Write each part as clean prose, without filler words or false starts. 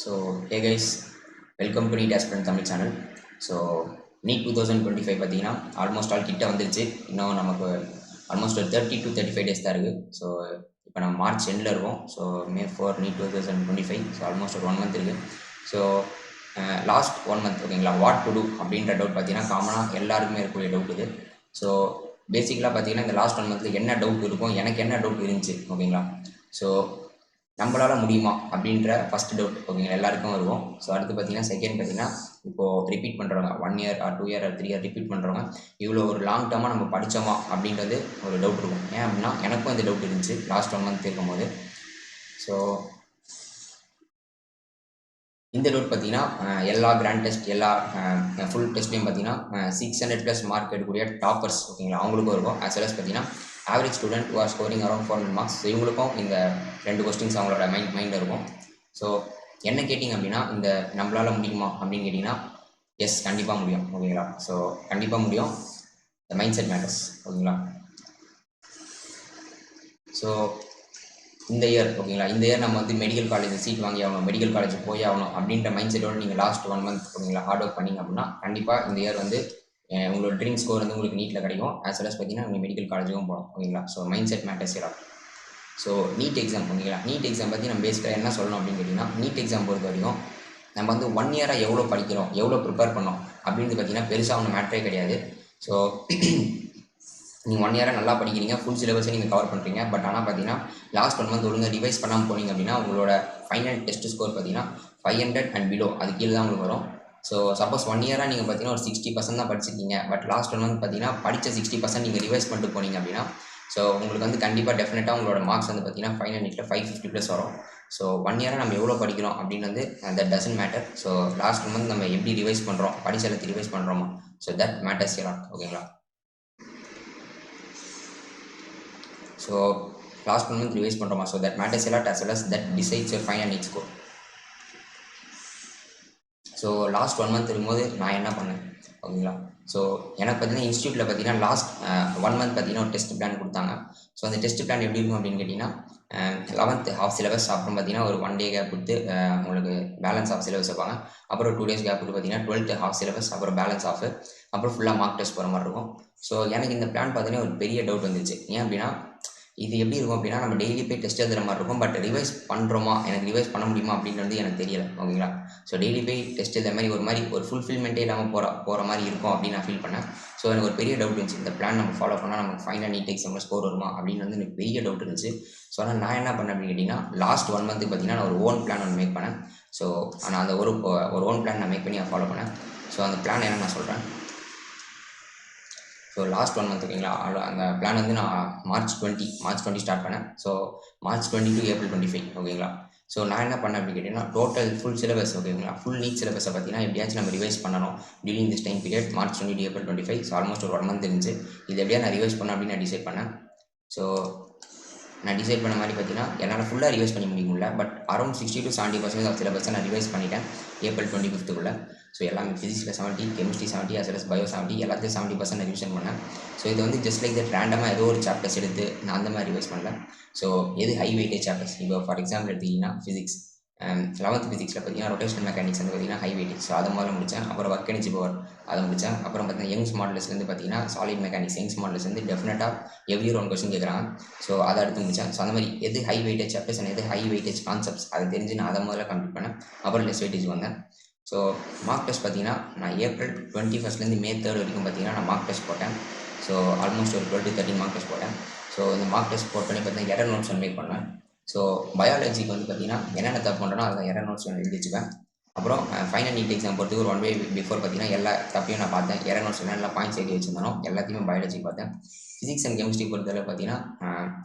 So, hey guys, welcome to NEET Aspirant Tamil channel. So, NEET 2025 பார்த்தீங்கன்னா almost all கிட்ட வந்துருச்சு. இன்னும் நமக்கு ஆல்மோஸ்ட் ஒரு 30 to 35 days தான் இருக்குது. ஸோ இப்போ நம்ம மார்ச் எண்டில் இருக்கோம். So May 4 NEET 2025. So almost ஒரு 1 month இருக்குது. ஸோ லாஸ்ட் 1 month ஓகேங்களா, வாட் டு டூ அப்படின்ற டவுட் பார்த்தீங்கன்னா காமனாக எல்லாருக்குமே இருக்கக்கூடிய டவுட் இது. ஸோ பேசிக்கலாக பார்த்தீங்கன்னா இந்த லாஸ்ட் 1 month என்ன டவுட் இருக்கும், எனக்கு என்ன டவுட் இருந்துச்சு ஓகேங்களா. ஸோ நம்மளால் முடியுமா அப்படின்ற ஃபஸ்ட் டவுட் ஓகேங்களா எல்லாருக்கும் வருவோம். ஸோ அடுத்து பார்த்தீங்கன்னா செகண்ட் பார்த்தீங்கன்னா இப்போது ரிப்பீட் பண்ணுறவங்க 1 year or 2 year or 3 year repeat பண்ணுறவங்க இவ்வளோ ஒரு லாங் டேர்மாக நம்ம படித்தோமா அப்படின்றது ஒரு டவுட் இருக்கும். ஏன் அப்படின்னா எனக்கும் இந்த டவுட் இருந்துச்சு லாஸ்ட் 1 month இருக்கும்போது. ஸோ இந்த டவுட் பார்த்தீங்கன்னா எல்லா கிராண்ட் டெஸ்ட் எல்லா ஃபுல் டெஸ்ட்லையும் பார்த்தீங்கன்னா 600+ மார்க் எடுக்கக்கூடிய டாப்பர்ஸ் ஓகேங்களா அவங்களுக்கும் இருக்கும். ஆஸ் வெல் அஸ் பார்த்தீங்கன்னா average student who are scoring around 400 marks. So இவங்களுக்கும் இந்த 2 கொஸ்டின்ஸ் அவங்களோட மைண்டில் இருக்கும். ஸோ என்ன கேட்டிங்க அப்படின்னா இந்த நம்மளால் முடியுமா அப்படின்னு கேட்டிங்கன்னா எஸ், கண்டிப்பாக முடியும் ஓகேங்களா. ஸோ கண்டிப்பாக முடியும். த மைண்ட் செட் மேட்டர்ஸ் ஓகேங்களா. ஸோ இந்த இயர் ஓகேங்களா, இந்த இயர் நம்ம வந்து மெடிக்கல் காலேஜ் சீட் வாங்கி ஆகணும், மெடிக்கல் காலேஜ் போய் ஆகணும் அப்படின்ற மைண்ட் செட்டோடு நீங்கள் லாஸ்ட் 1 month ஓகேங்களா ஹார்ட் ஒர்க் பண்ணிங்க அப்படின்னா கண்டிப்பாக இந்த இயர் வந்து உங்களோட ட்ரீம் ஸ்கோர் வந்து உங்களுக்கு நீட்டில் கிடைக்கும். ஆஸ் வெல் அஸ் பார்த்தீங்கன்னா நீங்கள் மெடிக்கல் காலேஜுக்கும் போகணும் ஓகேங்களா. ஸோ மைண்ட் செட் மேட்டர்ஸ் எல்லாம். ஸோ நீட் எக்ஸாம் ஓகேங்களா, நீட் எக்ஸாம் பற்றி நம்ம பேசிக்காக என்ன சொல்லணும் அப்படின்னு கேட்டிங்கன்னா நீட் எக்ஸாம் பொறுத்த வரைக்கும் நம்ம வந்து 1 year எவ்வளோ படிக்கிறோம், எவ்வளோ ப்ரிப்பேர் பண்ணோம் அப்படின்றது பார்த்தீங்கன்னா பெருசாக ஒன்றும் மேட்டரே கிடையாது. ஸோ நீங்கள் 1 year நல்லா படிக்கிறீங்க, ஃபுல் சிலபஸை நீங்கள் கவர் பண்ணுறீங்க. பட் ஆனால் பார்த்தீங்கன்னா லாஸ்ட் 1 month ஒழுங்காக ரிவைஸ் பண்ணாமல் போனீங்க அப்படின்னா உங்களோட ஃபைனல் டெஸ்ட் ஸ்கோர் பார்த்தீங்கன்னா 500 and below அது கீழே தான் உங்களுக்கு வரும். ஸோ சப்போஸ் 1 year நீங்கள் பார்த்தீங்கன்னா ஒரு 60% தான் படிச்சிருக்கீங்க. பட் லாஸ்ட் 1 month பார்த்தீங்கன்னா படித்த 60% நீங்கள் ரிவைஸ் பண்ணிட்டு போனீங்க அப்படின்னா ஸோ உங்களுக்கு வந்து கண்டிப்பாக டெஃபினட்டாக உங்களோட மார்க்ஸ் வந்து பார்த்தீங்கன்னா ஃபைனல் நீட்டில் 550+ வரும். ஸோ 1 year நம்ம எவ்வளோ படிக்கிறோம் அப்படின்னு வந்து that doesn't matter. So last month நம்ம எப்படி ரிவைஸ் பண்ணுறோம், படிச்ச எல்லாத்தையும் ரிவைஸ் பண்ணுறோமா, ஸோ தட் மேட்டர்ஸ் எல்லாம் ஓகேங்களா. ஸோ லாஸ்ட் 1 month ரிவைஸ் பண்ணுறோமா, ஸோ தட் மேட்டர்ஸ் எல்லாம் as well as that decides your final NEET score. So last 1 month இருக்கும்போது நான் என்ன பண்ணேன் ஓகேங்களா. ஸோ எனக்கு பார்த்தீங்கன்னா இன்ஸ்டியூட்டில் பார்த்தீங்கன்னா லாஸ்ட் 1 month பார்த்தீங்கன்னா ஒரு டெஸ்ட் பிளான் கொடுத்தாங்க. ஸோ அந்த டெஸ்ட் பிளான் எப்படி இருக்கும் அப்படின்னு கேட்டிங்கன்னா 11th ஹாஃப் சிலபஸ், அப்புறம் பார்த்தீங்கன்னா ஒரு 1 day கேப் கொடுத்து உங்களுக்கு பேலன்ஸ் ஆஃப் சிலபஸ் வைப்பாங்க. அப்புறம் 2 days கேப் கொடுத்து பார்த்தீங்கன்னா 12th ஹாஃப் சிலபஸ், அப்புறம் பேலன்ஸ் ஆஃப், அப்புறம் ஃபுல்லாக மார்க் டெஸ்ட் போகிற மாதிரி இருக்கும். ஸோ எனக்கு இந்த பிளான் பார்த்தீங்கன்னா ஒரு பெரிய டவுட் வந்துச்சு. ஏன் அப்படின்னா இது எப்படி இருக்கும் அப்படின்னா நம்ம டெய்லி போய் டெஸ்ட் எழுதுற மாதிரி இருக்கும். பட் ரிவைஸ் பண்ணுறோமா, எனக்கு ரிவைஸ் பண்ண முடியுமா அப்படின்றது எனக்கு தெரியலை ஓகேங்களா. ஸோ டெய்லி போய் டெஸ்ட் எழுதுற மாதிரி ஒரு ஃபுல்ஃபில்மெண்ட்டே இல்லாமல் போகிற மாதிரி இருக்கும் அப்படின்னு நான் ஃபீல் பண்ணேன். ஸோ எனக்கு ஒரு பெரிய டவுட் இருந்துச்சு, இந்த பிளான் நம்ம ஃபாலோ பண்ணால் நமக்கு ஃபைனல் நீட் எக்ஸாமில் ஸ்கோர் வருமா அப்படின்னு வந்து எனக்கு பெரிய டவுட் இருந்துச்சு. ஸோ ஆனால் நான் என்ன பண்ணேன் அப்படின்னு கேட்டிங்கன்னா லாஸ்ட் 1 month பார்த்தீங்கன்னா நான் ஒரு ஓன் பிளான் ஒன்று மேக் பண்ணேன். ஸோ நான் அந்த ஒரு ஓன் பிளான் நான் மேக் பண்ணி நான் ஃபாலோ பண்ணேன். ஸோ அந்த பிளான் என்ன நான் சொல்கிறேன். ஸோ லாஸ்ட் 1 month ஓகேங்களா, அந்த பிளான் வந்து நான் மார்ச் 20 ஸ்டார்ட் பண்ணேன். ஸோ மார்ச் 20 to April 25 ஓகேங்களா. ஸோ நான் என்ன பண்ணேன் அப்படின்னு கேட்டிங்கன்னா டோட்டல் ஃபுல் சிலபஸ் ஓகேங்களா, ஃபுல் நீட் சிலபஸை பார்த்தீங்கன்னா எப்படியாச்சும் நம்ம ரிவைஸ் பண்ணணும் during this time period March 20 to April 25. So almost ஒரு 1 month இருந்துச்சு. இது எப்படியா நான் ரிவைஸ் பண்ணேன் அப்படின்னு நான் டிசைட் பண்ணேன். ஸோ நான் டிசைட் பண்ண மாதிரி பார்த்தீங்கன்னா என்னால் ஃபுல்லாக ரிவைஸ் பண்ணி முடிய முடியல. பட் அரௌண்ட் 60 to 70% ஆஃப் சிலபஸை நான் ரிவைஸ் பண்ணிட்டேன் April 25th. ஸோ எல்லாமே ஃபிசிக்ஸில் 70, chemistry 70, as well as bio 70, எல்லாத்தையும் 70% நான் ரிவிஷன் பண்ணேன். ஸோ இது வந்து ஜஸ்ட் லைக் தட் ரேண்டமாக ஏதோ ஒரு சாப்டர்ஸ் எடுத்து நான் அந்த மாதிரி ரிவைஸ் பண்ணல. ஸோ எது ஹை வெயிட்டேஜ் சாப்டர்ஸ், இப்போ ஃபார் எக்ஸாம்பிள் எடுத்திங்கன்னா ஃபிசிக்ஸ் 11th ஃபிசிக்ஸில் பார்த்தீங்கன்னா ரொட்டேஷனல் மெக்கானிக்ஸ் வந்து பார்த்தீங்கன்னா ஹை வெயிட்டேஜ். ஸோ அதை முதல்ல முடித்தேன். அப்புறம் ஒர்க் எனர்ஜி பவர் அதை முடித்தேன். அப்புறம் பார்த்தீங்கன்னா யங்ஸ் மாடல்ஸ்லேருந்து பார்த்தீங்கன்னா சாலிட் மெக்கானிக்ஸ், யங்ஸ் மாடல்ஸ் வந்து டெஃபினட்டாக எவ்ரி ஒரு கொஸ்டின் கேட்குறாங்க. ஸோ அதை அடுத்து முடித்தேன். ஸோ அந்த மாதிரி எது ஹை வெயிட்டேஜ் சாப்டர்ஸ் அண்ட் எது ஹை வெயிட்டேஜ் கான்செப்ட்ஸ் அதை தெரிஞ்சு நான் அதை முதல்ல கம்ப்ளீட் பண்ணேன். அப்புறம் லெஸ் வெயிட்டேஜ் வந்தேன். ஸோ மார்க் டெஸ்ட் பார்த்தீங்கன்னா நான் April 21 May 3 வரைக்கும் பார்த்தீங்கன்னா நான் மார்க் டெஸ்ட் போட்டேன். ஸோ ஆல்மோஸ்ட் ஒரு 12 to 13 மார்க் டெஸ்ட் போட்டேன். ஸோ இந்த மார்க் டெஸ்ட் போட் பண்ணி பார்த்தீங்கன்னா எரர் நோட்ஸ் ஒன்று மேக் பண்ணேன். ஸோ பயாலஜிக்கு வந்து பார்த்தீங்கன்னா என்னென்ன தப்பு பண்ணுறனோ அதை எரர் நோட்ஸ் ஒன்று எழுதி வச்சுப்பேன். அப்புறம் ஃபைனல் நீட் எக்ஸாம் போகிறதுக்கு ஒரு 1 day பிஃபோர் பார்த்தீங்கன்னா எல்லா தப்பையும் நான் பார்த்தேன். எரர் நோட்ஸ் என்னென்ன பாயிண்ட்ஸ் எழுதி வச்சுருந்தானோ எல்லாத்தையுமே பயாலஜி பார்த்தேன். ஃபிசிக்ஸ் அண்ட் கெமிஸ்ட்ரி பொறுத்தவரை பார்த்தீங்கன்னா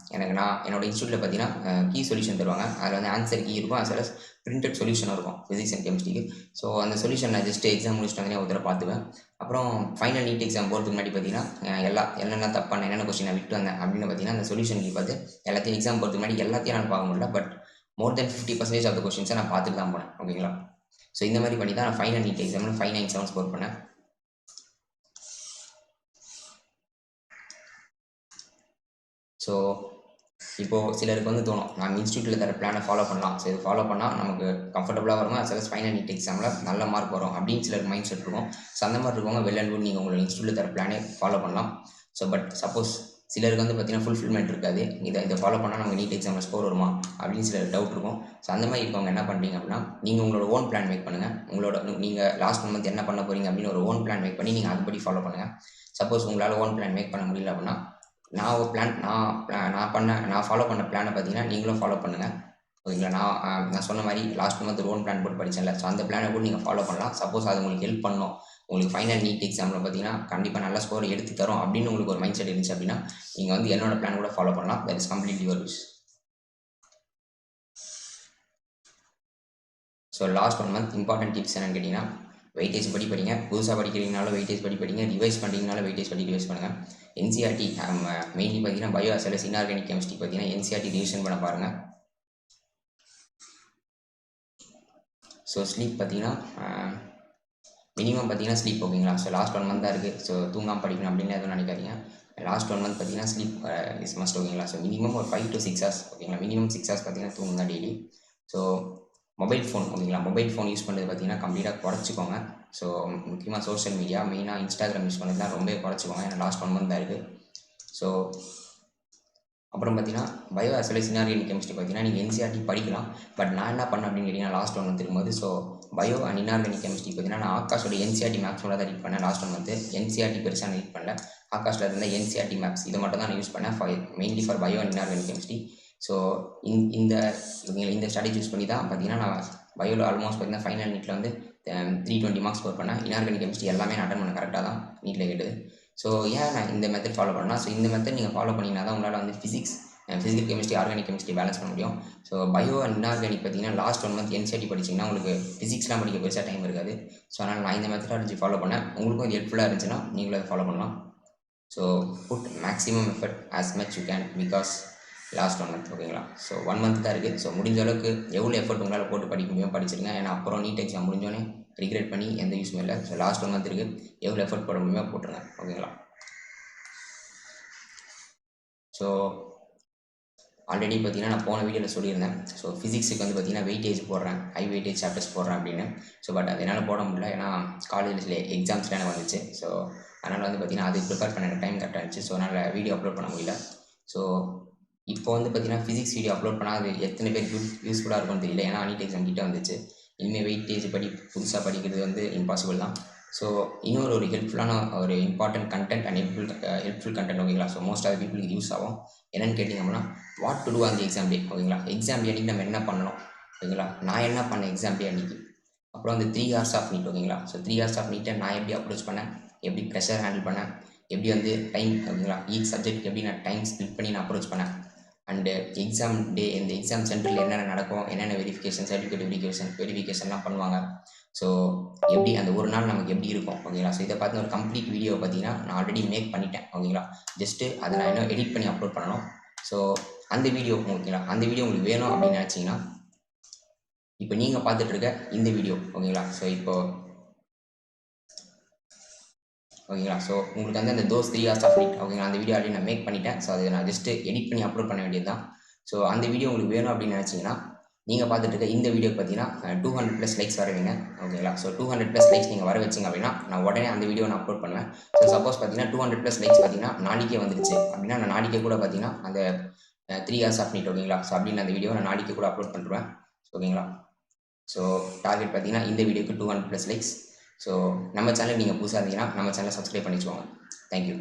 என்னோட இன்ஸ்டியூட்டில் பார்த்தீங்கன்னா கீ சொல்யூஷன் தருவாங்க. அதில் வந்து ஆன்சர் கீ இருக்கும், as well as பிரிண்டட் சொல்யூஷனும் இருக்கும் ஃபிசிக்ஸ் அண்ட் கெமிஸ்ட்ரிக்கு. ஸோ அந்த சொல்யூஷன் நான் ஜஸ்ட் எக்ஸாம் முடிச்சுட்டு வந்து ஒரு தடவை பார்த்துவேன். அப்புறம் ஃபைனல் நீட் எக்ஸாம் போகிறதுக்கு முன்னாடி பார்த்தீங்கன்னா என்னென்ன தப்பான என்னென்ன கொஸ்டின் நான் விட்டு வந்தேன் அப்படின்னு பார்த்தீங்கன்னா அந்த சொல்யூஷன் கீ பார்த்து எல்லாத்தையும் எக்ஸாம் போகிறதுக்கு முன்னாடி எல்லாத்தையும் நான் பார்க்க முடியல. But more then 50% of the கொஸ்டின்ஸை நான் பார்த்துட்டு தான் போனேன் ஓகேங்களா. ஸோ இந்த மாதிரி பண்ணி தான் நான் ஃபைனல் நீட் எக்ஸாமில் 597 ஸ்கோர் பண்ணேன். ஸோ இப்போது சிலருக்கு வந்து தோணும் நம்ம இன்ஸ்டியூட்டில் தர பிளானை ஃபாலோ பண்ணலாம். ஸோ இது ஃபாலோ பண்ணால் நமக்கு கம்ஃபர்டபுளாக வருமா ஃபைனல் நீட் எக்ஸாமில் நல்ல மார்க் வரும் அப்படின்னு சிலருக்கு மைண்ட் செட் இருக்கும். ஸோ அந்த மாதிரி இருக்கவங்க வெல் அண்ட் குட் நீங்கள் உங்களோட இன்ஸ்டியூட்டில் தர பிளானே ஃபாலோ பண்ணலாம். ஸோ பட் சப்போஸ் சிலருக்கு வந்து பார்த்தீங்கன்னா ஃபுல்ஃபில்மெண்ட் இருக்காது. இதை ஃபாலோ பண்ணால் நமக்கு நீட் எக்ஸாமில் ஸ்கோர் வருமா அப்படின்னு சிலருக்கு டவுட் இருக்கும். ஸோ அந்த மாதிரி இருக்கவங்க என்ன பண்ணுறீங்க அப்படின்னா, நீங்கள் உங்களோட ஓன் பிளான் மேக் பண்ணுங்கள். நீங்கள் லாஸ்ட் மந்த் என்ன பண்ண போகிறீங்க அப்படின்னு ஒரு ஓன் பிளான் மேக் பண்ணி நீங்கள் அதுபடி ஃபாலோ பண்ணுங்கள். சப்போஸ் உங்களால் ஓன் பிளான் மேக் பண்ண முடியல அப்படின்னா, நான் ஒரு பிளான் நான் ஃபாலோ பண்ண பிளானை பார்த்தீங்கன்னா நீங்களும் ஃபாலோ பண்ணுங்கள். ஓகேங்களா? நான் சொன்ன மாதிரி லாஸ்ட் மந்த் ஒரு ஓன் பிளான் போட்டு படித்தேன்ல, ஸோ அந்த பிளானை கூட நீங்கள் ஃபாலோ பண்ணலாம். சப்போஸ் அது உங்களுக்கு ஹெல்ப் பண்ணணும், உங்களுக்கு ஃபைனல் நீட் எக்ஸாமில் பார்த்தீங்கன்னா கண்டிப்பாக நல்ல ஸ்கோர் எடுத்து தரும் அப்படின்னு உங்களுக்கு ஒரு மைண்ட் செட் இருந்துச்சு அப்படின்னா, நீங்கள் வந்து என்னோட பிளான் கூட ஃபாலோ பண்ணலாம். That is completely your wish. So last 1 month important tips என்னன்னு கேட்டிங்கன்னா, வெயிட்டேஜ் படி படிங்க. புதுசாக படிக்கிறீங்கனாலும் வெயிட்டேஜ் படி படிங்க. ரிவைஸ் பண்ணுறீங்கனாலும் வெயிட்டேஜ் படி ரிவைஸ் பண்ணுங்கள். என்சிஆர்டி மெயின்லி பார்த்தீங்கன்னா bio as well as inorganic chemistry பார்த்தீங்கன்னா என்சிஆர்டி ரிவிஷன் பண்ண பாருங்கள். ஸோ ஸ்லீப் பார்த்தீங்கன்னா மினிமம் பார்த்தீங்கன்னா ஸ்லீப் ஓகேங்களா? ஸோ லாஸ்ட் 1 மந்த் தான் இருக்குது. ஸோ தூங்காமல் படிக்கணும் அப்படின்னு எதுவும் நினைக்காதீங்க. லாஸ்ட் 1 மந்த் பார்த்தீங்கன்னா ஸ்லீப் இஸ் மஸ்ட் ஓகேங்களா? ஸோ மினிமம் ஒரு 5 to 6 hours ஓகேங்களா? மினிமம் 6 hours பார்த்தீங்கன்னா தூங்குங்க டெய்லி. ஸோ மொபைல் ஃபோன் ஓகேங்களா? மொபைல் ஃபோன் யூஸ் பண்ணுறது பார்த்தீங்கன்னா கம்ப்ளீட்டாக குறைச்சிக்கோங்க. ஸோ முக்கியமாக சோஷியல் மீடியா மெயினாக இன்ஸ்டாகிராம் யூஸ் பண்ணுறதுலாம் ரொம்ப குறைச்சிக்கோங்க. ஏன்னா லாஸ்ட் 1 மந்த் தான் இருக்குது. ஸோ அப்புறம் பார்த்தீங்கன்னா bio as well as inorganic chemistry பார்த்தீங்கன்னா நீங்கள் என்சிஆர்டி படிக்கலாம். பட் நான் என்ன பண்ணேன் அப்படின்னு கேட்டிங்கன்னா லாஸ்ட் 1 மந்த் இருக்கும்போது, so bio and inorganic chemistry பார்த்தீங்கன்னா நான் ஆகாஷோட என்சிஆர்டி மேப்ஸோட தான் ரீட் பண்ணேன் லாஸ்ட் 1 மந்த். என்சிஆர்டி பெருசாக ரீட் பண்ணல. ஆகாஷில் இருந்த என்சிஆர்டி மேப்ஸ் இதை மட்டும் தான் நான் யூஸ் பண்ணேன் mainly for bio and inorganic chemistry. So இந்த ஸ்ட்ராட்டஜி யூஸ் பண்ணி தான் பார்த்தீங்கன்னா நான் பயோவில் ஆல்மோஸ்ட் பார்த்தீங்கன்னா ஃபைனல் நீட்டில் வந்து 320 மார்க்ஸ் ஸ்கோர் பண்ணேன். இன்ஆர்கானிக் கெமிஸ்ட்ரி எல்லாமே நான் அட்டன் பண்ண கரெக்டாக தான் நீட்டில் கேட்டது. ஸோ ஏன் நான் இந்த மெத்தட் ஃபாலோ பண்ணேன்? ஸோ இந்த மெத்தட் நீங்கள் ஃபாலோ பண்ணிங்கன்னா தான் உங்களால் வந்து physical chemistry organic chemistry balance பண்ண முடியும். ஸோ பயோ அண்ட் இன்ஆர்கானிக் பார்த்தீங்கன்னா லாஸ்ட் 1 மந்த் என்சிஆர்டி படிச்சிங்கன்னா உங்களுக்கு ஃபிசிக்ஸ்லாம் படிக்க பெருசாக டைம் இருக்காது. ஸோ அதனால் நான் இந்த மெத்தடாலஜி ஃபாலோ பண்ணேன். உங்களுக்கும் இது ஹெல்ப்ஃபுல்லாக இருந்துச்சுன்னா நீங்களும் அதை ஃபாலோ பண்ணலாம். So put maximum effort as much you can because last 1 month ஓகேங்களா? ஸோ 1 மந்த் தான் இருக்குது. ஸோ முடிஞ்ச அளவுக்கு எவ்வளோ எஃபர்ட் உங்களால் போட்டு படிக்க முடியும் படிச்சிருங்க. ஏன்னா அப்புறம் நீட் எக்ஸாம் முடிஞ்சோடனே ரிக்ரெட் பண்ணி எந்த யூஸுமே இல்லை. ஸோ லாஸ்ட் 1 மந்த் இருக்குது, எவ்வளோ எஃபர்ட் போட முடியுமோ போட்டுருங்க ஓகேங்களா? ஸோ ஆல்ரெடி பார்த்தீங்கன்னா நான் போன வீடியோவில் சொல்லியிருந்தேன். ஸோ ஃபிசிக்ஸுக்கு வந்து பார்த்தீங்கன்னா வெயிட்டேஜ் போடுறேன், ஹை வெயிட்டேஜ் சாப்டர்ஸ் போடுறேன் அப்படின்னு. ஸோ பட் அது என்னால் போட முடியல. ஏன்னா காலேஜில் எக்ஸாம்ஸ்லாம் எனக்கு வந்துச்சு. ஸோ அதனால் வந்து பார்த்தீங்கன்னா அது ப்ரிப்பேர் பண்ண டைம் கரெக்டாக இருந்துச்சு. ஸோ அதனால் வீடியோ அப்லோட் பண்ண முடியல. ஸோ இப்போ வந்து பார்த்தீங்கன்னா ஃபிசிக்ஸ் வீடியோ அப்லோட் பண்ணால் அது எத்தனை பேர் யூஸ்ஃபுல்லாக இருக்கும்னு தெரியல. ஏன்னா நீட் எக்ஸாம் கிட்டே வந்துச்சு. இனிமேல் வெயிட்டேஜ் புதுசாக படிக்கிறது வந்து இம்பாசிபிள் தான். ஸோ இன்னொரு ஹெல்ப்ஃபுல்லான ஒரு important content and helpful content ஓகேங்களா? ஸோ மோஸ்ட் ஆஃப் பீப்புளுக்கு யூஸ் ஆகும். என்னென்னு கேட்டிங்க அப்படின்னா, வாட் டு டூ அந்த எக்ஸாம் டே ஓகேங்களா? எக்ஸாம் டே அன்றைக்கி நம்ம என்ன பண்ணணும் ஓகேங்களா? நான் என்ன பண்ணேன் எக்ஸாம் டே அன்றைக்கி, அப்புறம் அந்த 3 hours ஆஃப் நீட் ஓகேங்களா? ஸோ 3 hours ஆஃப் நீட்டை நான் எப்படி அப்ரோச் பண்ணேன், எப்படி ப்ரெஷர் ஹேண்டில் பண்ணேன், எப்படி வந்து டைம் ஓகேங்களா ஈச் சப்ஜெக்ட் எப்படி நான் டைம் ஸ்பிளிட் பண்ணி நான் அப்ரோச் பண்ணேன், அண்டு எக்ஸாம் டே இந்த எக்ஸாம் சென்டரில் என்னென்ன நடக்கும், என்னென்ன வெரிஃபிகேஷன் சர்டிஃபிகேட் வெரிஃபிகேஷன்லாம் பண்ணுவாங்க, ஸோ எப்படி அந்த ஒரு நாள் நமக்கு எப்படி இருக்கும் ஓகேங்களா? ஸோ இதை பார்த்து ஒரு கம்ப்ளீட் வீடியோ பார்த்தீங்கன்னா நான் ஆல்ரெடி மேக் பண்ணிட்டேன் ஓகேங்களா? ஜஸ்ட்டு அதை நான் இன்னும் எடிட் பண்ணி அப்லோட் பண்ணணும். ஸோ அந்த வீடியோ ஓகேங்களா? அந்த வீடியோ உங்களுக்கு வேணும் அப்படின்னு நினச்சிங்கன்னா இப்போ நீங்கள் பார்த்துட்டு இருக்க இந்த வீடியோ ஓகேங்களா? ஸோ ஓகேங்களா? ஸோ உங்களுக்கு வந்து அந்த தோஸ் 3 hours ஆஃப் நீட் ஓகேங்களா? அந்த வீடியோ ஆல்ரெடி நான் மேக் பண்ணிட்டேன். ஸோ அதை நான் ஜஸ்ட்டு எடிட் பண்ணி அப்லோட் பண்ண வேண்டியது தான். ஸோ அந்த வீடியோ உங்களுக்கு வேணும் அப்படின்னு நினச்சிங்கன்னா நீங்கள் பார்த்துட்டு இருக்க இந்த வீடியோ பார்த்தீங்கன்னா 200+ லைக்ஸ் வர வைங்க ஓகேங்களா? ஸோ 200+ லைக்ஸ் நீங்கள் வர வச்சிங்க அப்படின்னா நான் உடனே அந்த வீடியோ நான் அப்லோட் பண்ணுவேன். ஸோ சப்போஸ் பார்த்தீங்கன்னா 200+ லைக்ஸ் பார்த்தீங்கன்னா நாளைக்கே வந்துருச்சு அப்படின்னா நான் நாளைக்கே கூட பார்த்தீங்கன்னா அந்த 3 hours ஆஃப் நீட் ஓகேங்களா? ஸோ அப்படின்னு அந்த வீடியோ நான் நாளைக்கு கூட அப்லோட் பண்ணுறேன் ஓகேங்களா? ஸோ டார்கெட் பார்த்தீங்கன்னா இந்த வீடியோக்கு 200+ லைக்ஸ். ஸோ நம்ம சேனல் நீங்கள் புதுசாக இருந்தீங்கன்னா நம்ம சேனலை சப்ஸ்கிரைப் பண்ணி வச்சுக்கோங்க. தேங்க்யூ.